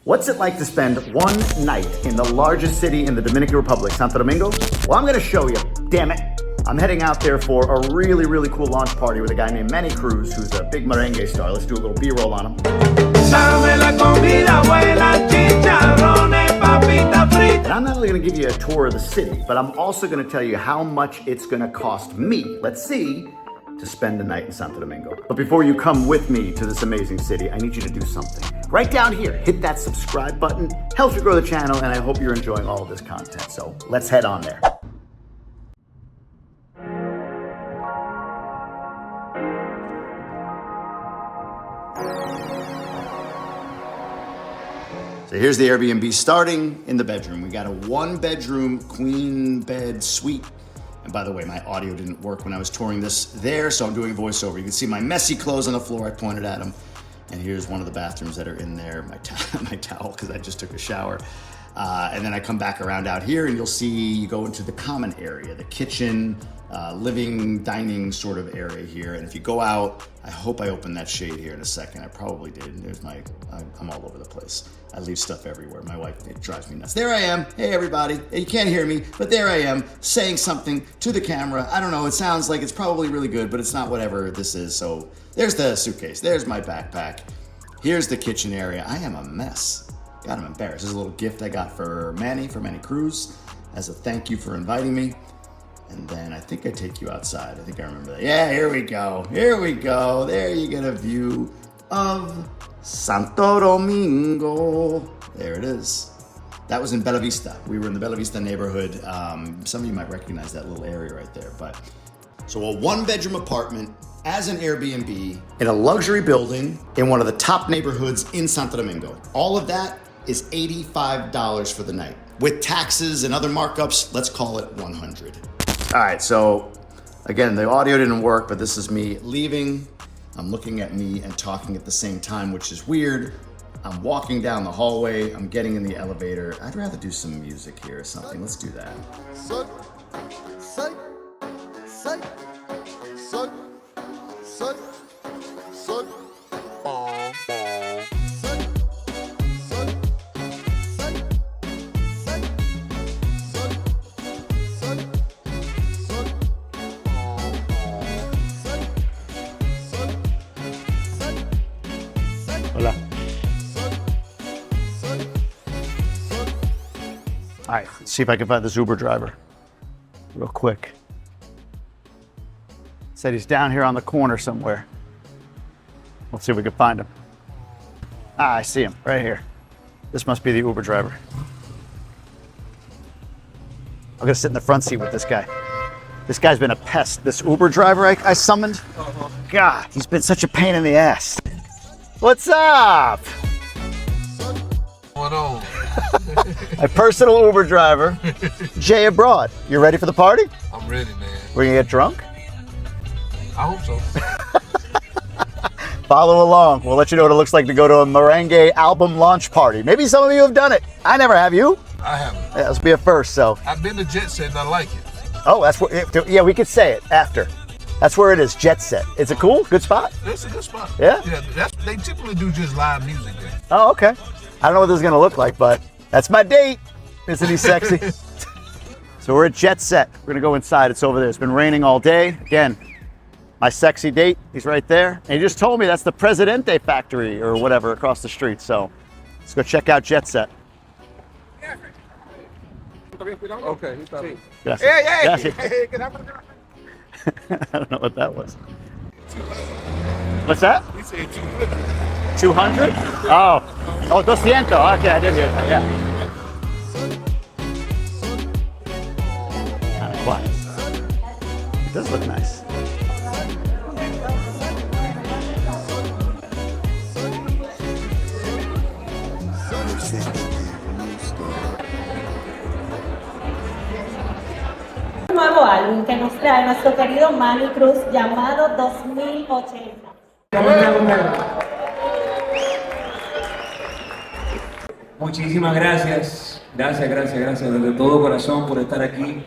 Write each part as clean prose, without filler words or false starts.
What's it like to spend one night in the largest city in the Dominican Republic, Santo Domingo? Well, I'm gonna show you, damn it. I'm heading out there for a really cool launch party with a guy named Manny Cruz, who's a big merengue star. Let's do a little B-roll on him. And I'm not only gonna give you a tour of the city, but I'm also gonna tell you how much it's gonna cost me, let's see, to spend a night in Santo Domingo. But before you come with me to this amazing city, I need you to do something. Right down here, hit that subscribe button, helps me grow the channel, and I hope you're enjoying all of this content. So let's head on there. So here's the Airbnb starting in the bedroom. We got a 1-bedroom queen bed suite. And by the way, my audio didn't work when I was touring this there, so I'm doing voiceover. You can see my messy clothes on the floor. I pointed at them. And here's one of the bathrooms that are in there, my towel, because I just took a shower. And then I come back around out here and you'll see you go into the common area, the kitchen, living, dining sort of area here. And if you go out, I hope I opened that shade here in a second. I probably did. And there's I'm all over the place. I leave stuff everywhere. My wife, it drives me nuts. There I am. Hey, everybody. You can't hear me, but there I am saying something to the camera. I don't know. It sounds like it's probably really good, but it's not whatever this is. So there's the suitcase. There's my backpack. Here's the kitchen area. I am a mess. God, I'm embarrassed. This is a little gift I got for Manny Cruz, as a thank you for inviting me. And then I think I take you outside. I think I remember that. Yeah, here we go. Here we go. There you get a view of Santo Domingo. There it is. That was in Bella Vista. We were in the Bella Vista neighborhood. Some of you might recognize that little area right there. But so a 1-bedroom apartment as an Airbnb in a luxury building in one of the top neighborhoods in Santo Domingo. All of that is $85 for the night. With taxes and other markups, let's call it $100. All right, so again, the audio didn't work, but this is me leaving. I'm looking at me and talking at the same time, which is weird. I'm walking down the hallway. I'm getting in the elevator. I'd rather do some music here or something. Let's do that. Hola. All right, let's see if I can find this Uber driver real quick. Said he's down here on the corner somewhere. Let's see if we can find him. Ah, I see him right here. This must be the Uber driver. I'm gonna sit in the front seat with this guy. This guy's been a pest. This Uber driver I summoned, God, he's been such a pain in the ass. What's up? What on? My personal Uber driver, Jay Abroad. You ready for the party? I'm ready, man. We're gonna get drunk? I hope so. Follow along. We'll let you know what it looks like to go to a merengue album launch party. Maybe some of you have done it. I never have. You? I haven't. Yeah, this will be a first, so. I've been to Jet Set and I like it. Oh, that's where, yeah, we could say it after. That's where it is, Jet Set. Is it cool? Good spot? It's a good spot. Yeah? Yeah, they typically do just live music there. Oh, okay. I don't know what this is gonna look like, but that's my date. Isn't he sexy? So we're at Jet Set. We're gonna go inside. It's over there. It's been raining all day. Again, my sexy date, he's right there. And he just told me that's the Presidente factory or whatever across the street. So let's go check out Jet Set. Okay. Gracias. Hey. Gracias. I don't know what that was. What's that? He said 200. 200? Oh, 200. Okay, I did hear that, yeah. Kind of quiet. It does look nice. Nuevo álbum que nos trae nuestro querido Manny Cruz llamado 2080. Muchísimas gracias, gracias desde todo corazón por estar aquí.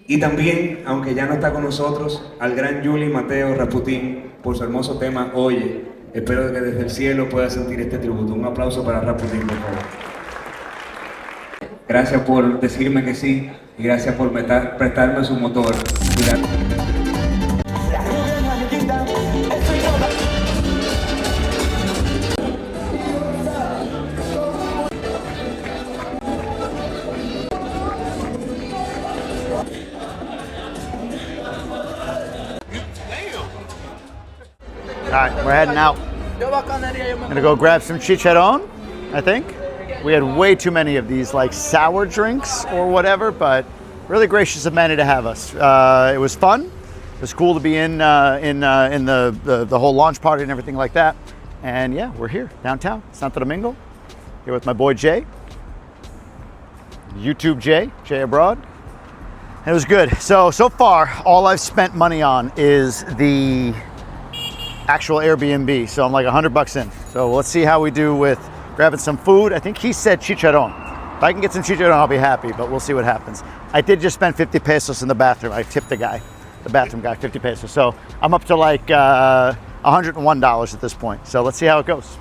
Y también, aunque ya no está con nosotros, al gran Juli Mateo Raputín por su hermoso tema Oye. Espero que desde el cielo pueda sentir este tributo. Un aplauso para Rasputin, por favor. Gracias por decirme que sí y gracias por prestarme su motor. All right, we're heading out. Gonna go grab some chicharron, I think. We had way too many of these like sour drinks or whatever, but really gracious of Manny to have us. It was fun. It was cool to be in the whole launch party and everything like that. And yeah, we're here downtown, Santo Domingo, here with my boy Jay, YouTube Jay Abroad. And it was good. So far, all I've spent money on is the actual Airbnb. So I'm like $100 in. So let's see how we do with grabbing some food. I think he said chicharron. If I can get some chicharron, I'll be happy, but we'll see what happens. I did just spend 50 pesos in the bathroom. I tipped the bathroom guy 50 pesos. So I'm up to like $101 at this point. So let's see how it goes.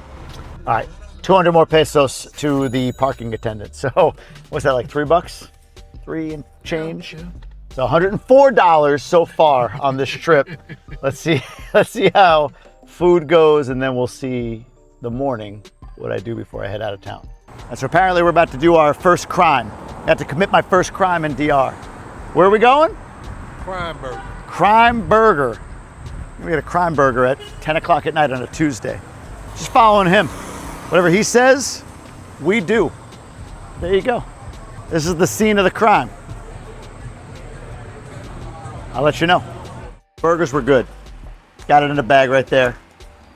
All right, 200 more pesos to the parking attendant. So what's that, like $3? 3 and change. Yeah. So $104 so far on this trip. Let's see how food goes, and then we'll see the morning what I do before I head out of town. And so apparently we're about to do our first crime. I have to commit my first crime in DR. Where are we going? Crime burger. Crime burger. We get a crime burger at 10 o'clock at night on a Tuesday. Just following him. Whatever he says, we do. There you go. This is the scene of the crime. I'll let you know. Burgers were good. Got it in the bag right there.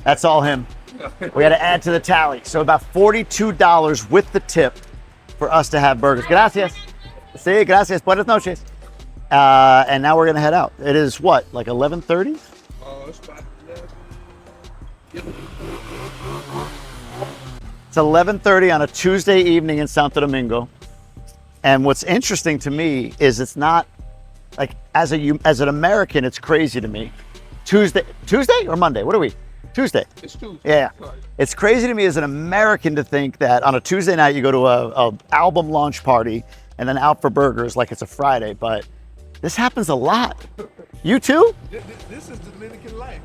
That's all him. We had to add to the tally. So about $42 with the tip for us to have burgers. Gracias. Sí, gracias. Buenas noches. And now we're going to head out. It is what, like 11:30? Oh, it's about 11. Yep. It's 11:30 on a Tuesday evening in Santo Domingo. And what's interesting to me is it's not, like, as an American, it's crazy to me. Tuesday or Monday? What are we? Tuesday. It's Tuesday. Yeah. It's crazy to me as an American to think that on a Tuesday night you go to a album launch party and then out for burgers like it's a Friday, but this happens a lot. You too? This is Dominican life.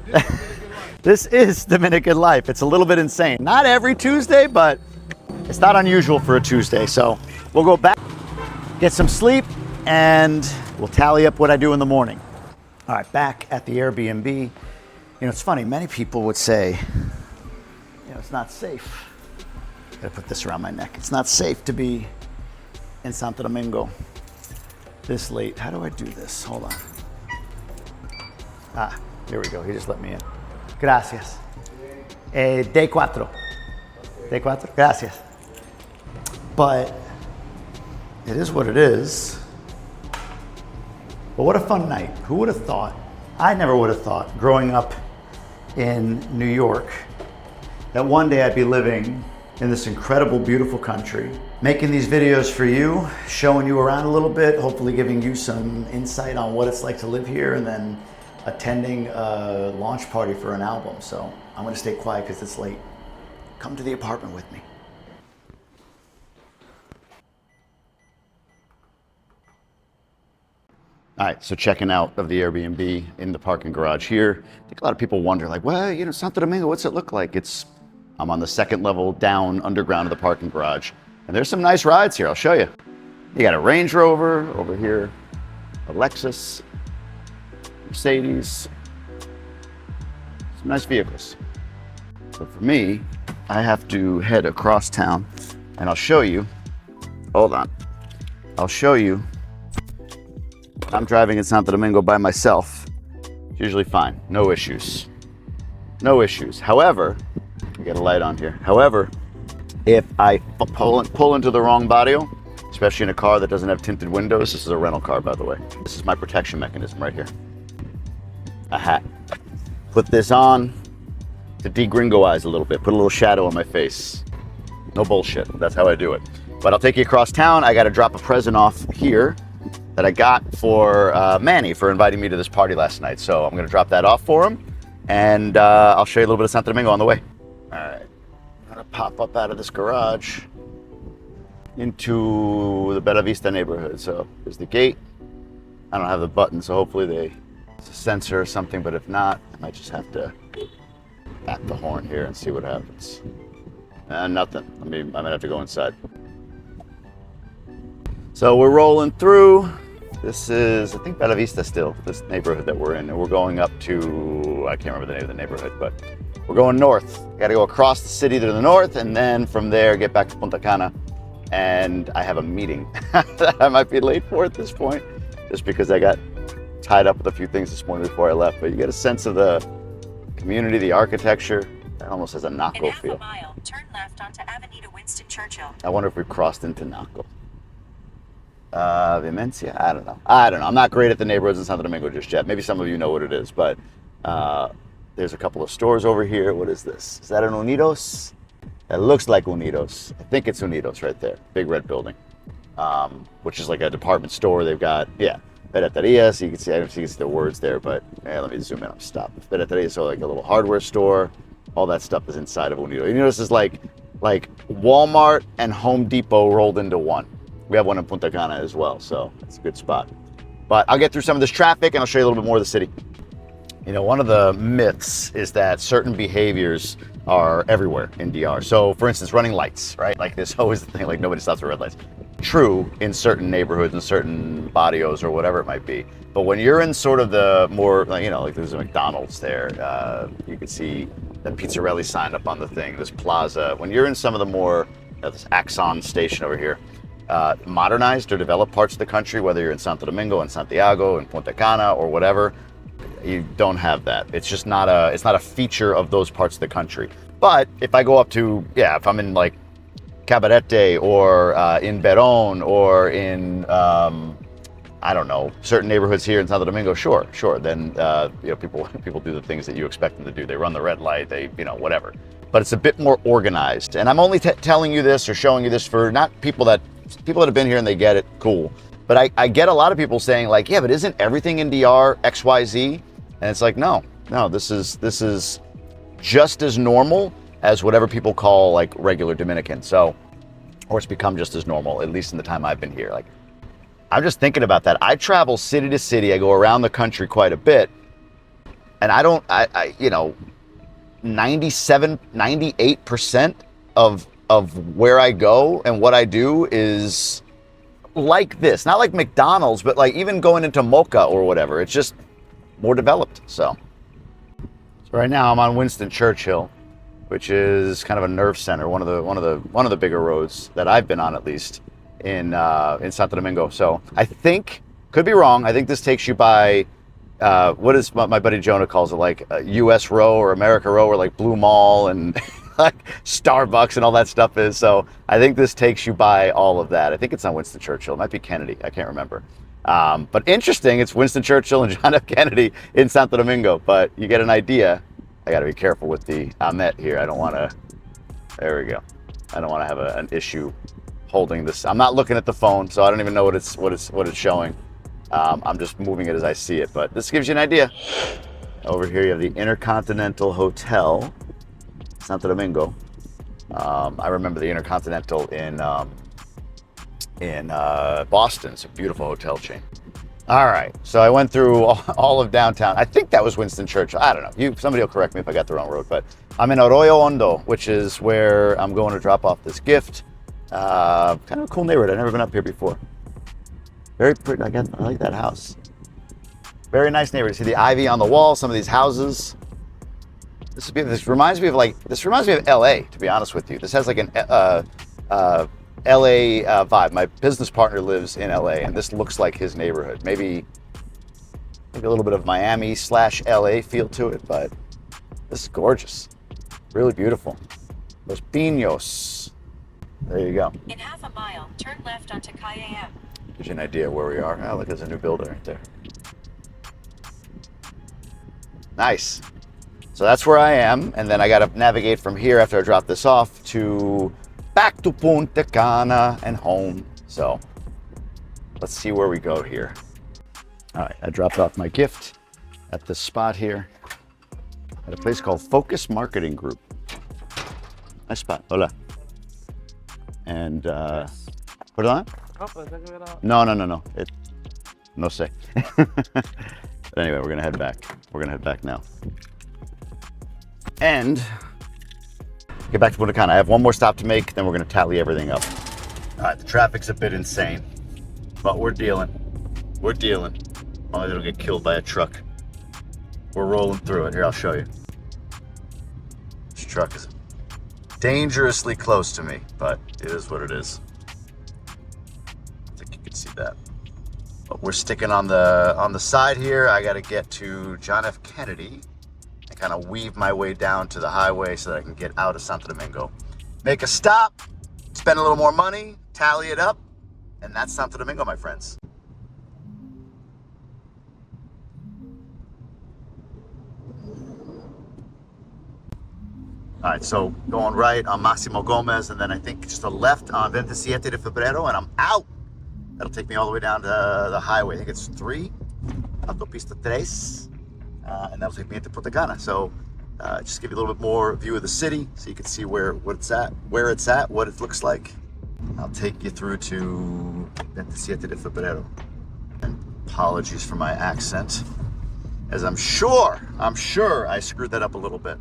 This is Dominican life. It's a little bit insane. Not every Tuesday, but it's not unusual for a Tuesday. So we'll go back, get some sleep, and we'll tally up what I do in the morning. All right, back at the Airbnb. You know, it's funny, many people would say, you know, it's not safe. Gotta put this around my neck. It's not safe to be in Santo Domingo this late. How do I do this? Hold on. Ah, here we go. He just let me in. Gracias. Day cuatro. Day cuatro? Gracias. But it is what it is. But what a fun night. Who would have thought? I never would have thought, growing up in New York, that one day I'd be living in this incredible, beautiful country, making these videos for you, showing you around a little bit, hopefully giving you some insight on what it's like to live here, and then attending a launch party for an album. So I'm gonna stay quiet because it's late. Come to the apartment with me. All right, so checking out of the Airbnb in the parking garage here. I think a lot of people wonder, like, well, you know, Santo Domingo, what's it look like? I'm on the second level down underground of the parking garage. And there's some nice rides here, I'll show you. You got a Range Rover over here, a Lexus, Mercedes, some nice vehicles. So for me, I have to head across town and I'll show you, hold on, I'll show you. I'm driving in Santo Domingo by myself. It's usually fine, no issues. No issues. However, we got a light on here. However, if I pull into the wrong barrio, especially in a car that doesn't have tinted windows, this is a rental car, by the way. This is my protection mechanism right here. A hat. Put this on to degringoize a little bit, put a little shadow on my face. No bullshit, that's how I do it. But I'll take you across town. I gotta drop a present off here that I got for Manny for inviting me to this party last night. So I'm gonna drop that off for him. and I'll show you a little bit of Santo Domingo on the way. All right, I'm gonna pop up out of this garage into the Bella Vista neighborhood. So there's the gate. I don't have the button, so hopefully it's a sensor or something, but if not, I might just have to bat the horn here and see what happens. Nothing. I might have to go inside. So we're rolling through. This is, I think, Bella Vista still, this neighborhood that we're in. And we're going up to, I can't remember the name of the neighborhood, but we're going north. Got to go across the city to the north, and then from there get back to Punta Cana. And I have a meeting that I might be late for at this point, just because I got tied up with a few things this morning before I left. But you get a sense of the community, the architecture. It almost has a Naco feel. In half a mile, turn left onto Avenida Winston Churchill. I wonder if we crossed into Naco. Vimencia? I don't know. I'm not great at the neighborhoods in Santo Domingo just yet. Maybe some of you know what it is, but there's a couple of stores over here. What is this? Is that an Unidos? It looks like Unidos. I think it's Unidos right there. Big red building, which is like a department store. They've got, Ferreteria, so you can see, I don't know if you can see the words there, but let me zoom in. I'm stopped. Ferreteria, so like a little hardware store. All that stuff is inside of Unidos. Unidos is like Walmart and Home Depot rolled into one. We have one in Punta Cana as well, so it's a good spot. But I'll get through some of this traffic and I'll show you a little bit more of the city. You know, one of the myths is that certain behaviors are everywhere in DR. So for instance, running lights, right? Like there's always the thing, like nobody stops at red lights. True in certain neighborhoods and certain barrios or whatever it might be. But when you're in sort of the more, like there's a McDonald's there, you can see the Pizzarelli sign up on the thing, this plaza. When you're in some of the more, this Axon station over here, modernized or developed parts of the country, whether you're in Santo Domingo and Santiago and Punta Cana or whatever, you don't have that. It's just not a feature of those parts of the country. But if I go up to, if I'm in like Cabarete or in Beron or in, I don't know, certain neighborhoods here in Santo Domingo, sure. Then, people do the things that you expect them to do. They run the red light, they, whatever. But it's a bit more organized. And I'm only telling you this or showing you this for not people that have been here and they get it, cool. But I get a lot of people saying like, yeah, but isn't everything in DR XYZ? And it's like, no, this is just as normal as whatever people call like regular Dominican. So, or it's become just as normal, at least in the time I've been here. Like, I'm just thinking about that. I travel city to city. I go around the country quite a bit. And 97, 98% of where I go and what I do is like this. Not like McDonald's, but like even going into Mocha or whatever. It's just more developed. So right now I'm on Winston Churchill, which is kind of a nerve center, one of the bigger roads that I've been on, at least in Santo Domingo. So I think, could be wrong, I think this takes you by what is my buddy Jonah calls it, like US Row or America Row, or like Blue Mall and like Starbucks and all that stuff is. So I think this takes you by all of that. I think it's on Winston Churchill. It might be Kennedy. I can't remember. But interesting, it's Winston Churchill and John F. Kennedy in Santo Domingo. But you get an idea. I got to be careful with the Amet here. I don't want to. There we go. I don't want to have an issue holding this. I'm not looking at the phone, so I don't even know what it's showing. I'm just moving it as I see it. But this gives you an idea. Over here you have the Intercontinental Hotel, Santo Domingo. I remember the Intercontinental in Boston. It's a beautiful hotel chain. All right, so I went through all of downtown. I think that was Winston Churchill. I don't know. Somebody will correct me if I got the wrong road, but I'm in Arroyo Hondo, which is where I'm going to drop off this gift. Kind of a cool neighborhood. I've never been up here before. Very pretty. I like that house. Very nice neighborhood. See the ivy on the wall. Some of these houses. This reminds me of LA. To be honest with you, this has like an LA vibe. My business partner lives in LA, and this looks like his neighborhood. Maybe a little bit of Miami/LA feel to it, but this is gorgeous. Really beautiful. Los Pinos. There you go. In half a mile, turn left onto Cayenne. Gives you an idea of where we are. Oh, look, there's a new building right there. Nice. So that's where I am, and then I got to navigate from here after I drop this off to back to Punta Cana and home. So let's see where we go here. All right, I dropped off my gift at this spot here. at a place called Focus Marketing Group. Nice spot. Hola. And, perdón? No. No sé. But anyway, we're gonna head back. We're gonna head back now. And get back to Punta Cana. I have one more stop to make, then we're gonna tally everything up. All right, the traffic's a bit insane, but we're dealing. We're dealing. Only it'll get killed by a truck. We're rolling through it. Here, I'll show you. This truck is dangerously close to me, but it is what it is. I think you can see that. But we're sticking on the side here. I gotta get to John F. Kennedy and kind of weave my way down to the highway so that I can get out of Santo Domingo. Make a stop, spend a little more money, tally it up, and that's Santo Domingo, my friends. All right, so going right on Máximo Gomez, and then I think just a left on 27 de Febrero, and I'm out. That'll take me all the way down to the highway. I think it's 3, Autopista 3, and that'll take me into Punta Cana. So just give you a little bit more view of the city so you can see where it's at, what it looks like. I'll take you through to 27 de Febrero. And apologies for my accent, as I'm sure I screwed that up a little bit.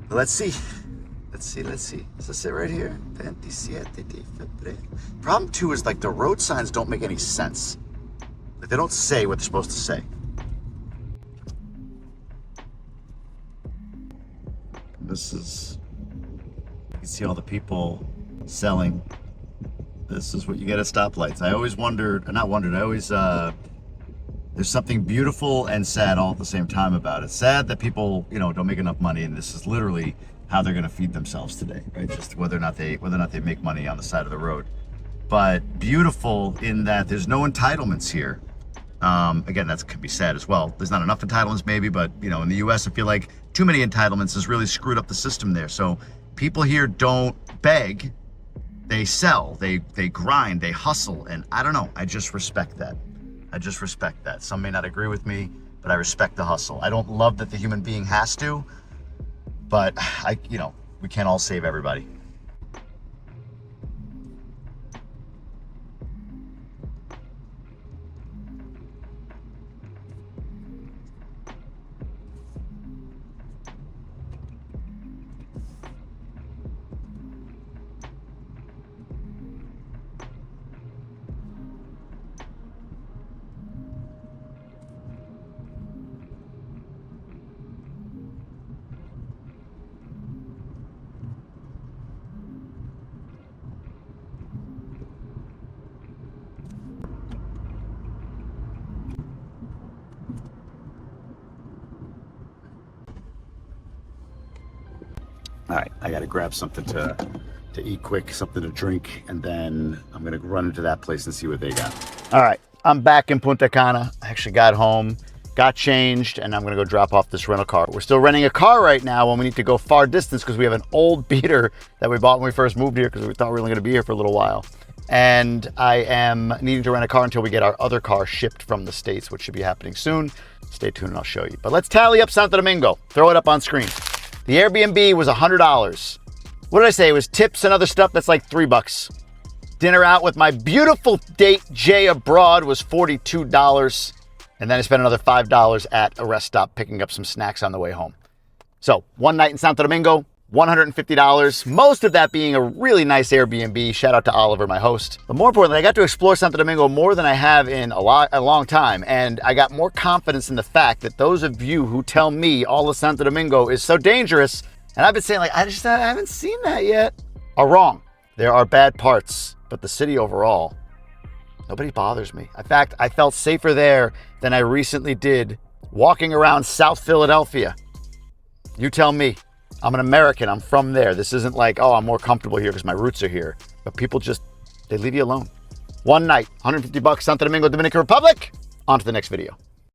But let's see. Does it say right here? 27 de Febrero. Problem too is like the road signs don't make any sense. Like they don't say what they're supposed to say. This is, you can see all the people selling. This is what you get at stoplights. I always there's something beautiful and sad all at the same time about it. Sad that people, don't make enough money, and this is literally how they're going to feed themselves today, right? Just whether or not they make money on the side of the road. But beautiful in that there's no entitlements here. Again, that can be sad as well. There's not enough entitlements maybe, but in the US, I feel like too many entitlements has really screwed up the system there. So people here don't beg, they sell, they grind, they hustle. And I don't know, I just respect that. Some may not agree with me, but I respect the hustle. I don't love that the human being has to, but we can't all save everybody. All right, I gotta grab something to eat quick, something to drink, and then I'm gonna run into that place and see what they got. All right, I'm back in Punta Cana. I actually got home, got changed, and I'm gonna go drop off this rental car. We're still renting a car right now when we need to go far distance because we have an old beater that we bought when we first moved here because we thought we were only gonna be here for a little while. And I am needing to rent a car until we get our other car shipped from the States, which should be happening soon. Stay tuned and I'll show you. But let's tally up Santo Domingo. Throw it up on screen. The Airbnb was $100. What did I say? It was tips and other stuff. That's like $3. Dinner out with my beautiful date, Jay, abroad was $42. And then I spent another $5 at a rest stop picking up some snacks on the way home. So one night in Santo Domingo, $150. Most of that being a really nice Airbnb. Shout out to Oliver, my host. But more importantly, I got to explore Santo Domingo more than I have in a long time. And I got more confidence in the fact that those of you who tell me all of Santo Domingo is so dangerous, and I've been saying I haven't seen that yet, are wrong. There are bad parts, but the city overall, nobody bothers me. In fact, I felt safer there than I recently did walking around South Philadelphia. You tell me. I'm an American. I'm from there. This isn't like, oh, I'm more comfortable here because my roots are here. But people they leave you alone. One night, $150, Santo Domingo, Dominican Republic. On to the next video.